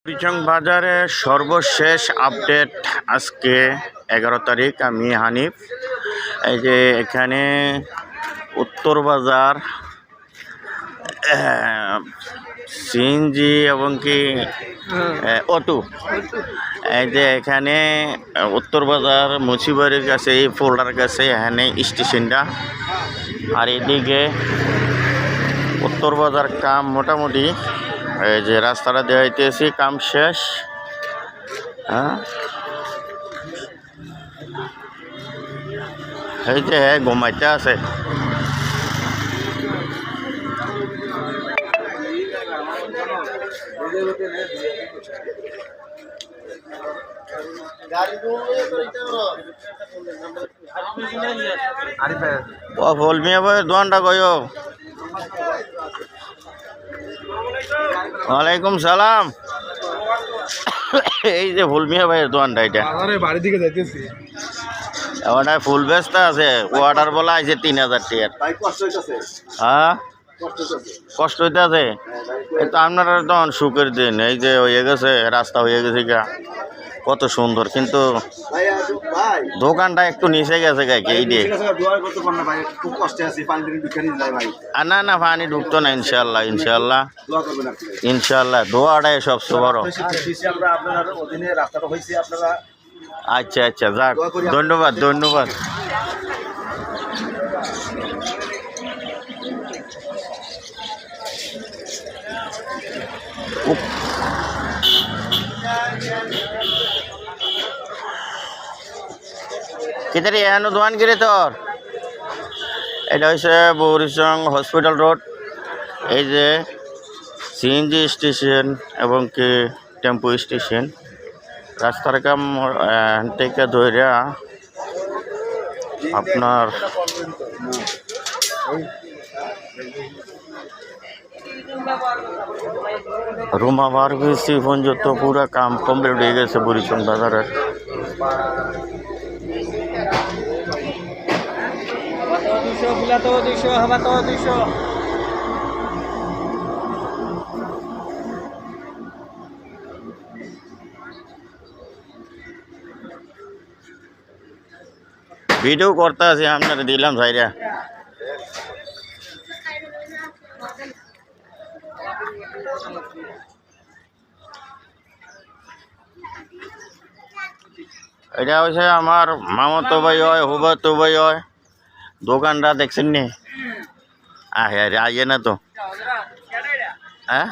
বুড়িচং বাজারে সর্বশেষ আপডেট আজকে 11 তারিখ। আমি হানিফ। এই যে এখানে উত্তর বাজার সিএনজি এবং কি অটো, এই যে এখানে উত্তর বাজার মুচিবাড়ির কাছে এই ফোল্ডার কাছে এখানে স্টেশনটা। আর এদিকে উত্তর বাজার কাম মোটামুটি, এই যে রাস্তাটা দেখাইতেছি কাম শেষ। এই যে ঘুমাইতে আছে। ফলমিয়া ভাই দোকানটা কয়ো। ওয়ালাইকুম সালাম। এই যে ফুলমিয়া ভাইয়ের দোকানটা, এটা বাড়ির দিকে যাইতেছি। ওটা ফুল ব্যস্ত আছে। ওয়াটার বলা আছে 3000 টাকার। হ্যাঁ, কষ্ট হইতে আছে। এই তো আপনারা তখন সুখের দিন। এই যে হয়ে গেছে, রাস্তা হয়ে গেছে গা, কত সুন্দর। কিন্তু দোকানটা একটু নিচে গেছে গাইকে এই দিয়ে। না না, পানি ঢুকতো না। ইনশাল্লাহ ইনশাল্লাহ ইনশাল্লাহ, দোয়াটাই সবচেয়ে বড়। আচ্ছা আচ্ছা, যাক, ধন্যবাদ ধন্যবাদ। কিতারি এখানে দোকান কিরে তোর? এটা হচ্ছে বুড়িচং হসপিটাল রোড। এই যে সিএনজি স্টেশন এবং কি টেম্পো স্টেশন। রাস্তার কাম থেকে ধৈর্য আপনার রুমা ফার্মেসি পর্যন্ত পুরা কাম কমপ্লিট হয়ে গেছে বুড়িচং বাজারের। ভিডিও করতে আছে, আপনারা দিলাম ভাইরা। এটা হচ্ছে আমার মামাতো ভাই হয়, হুবাতো ভাই হয়। দোকানটা দেখছেন নি? আহে আইয়ে না তো। হ্যাঁ।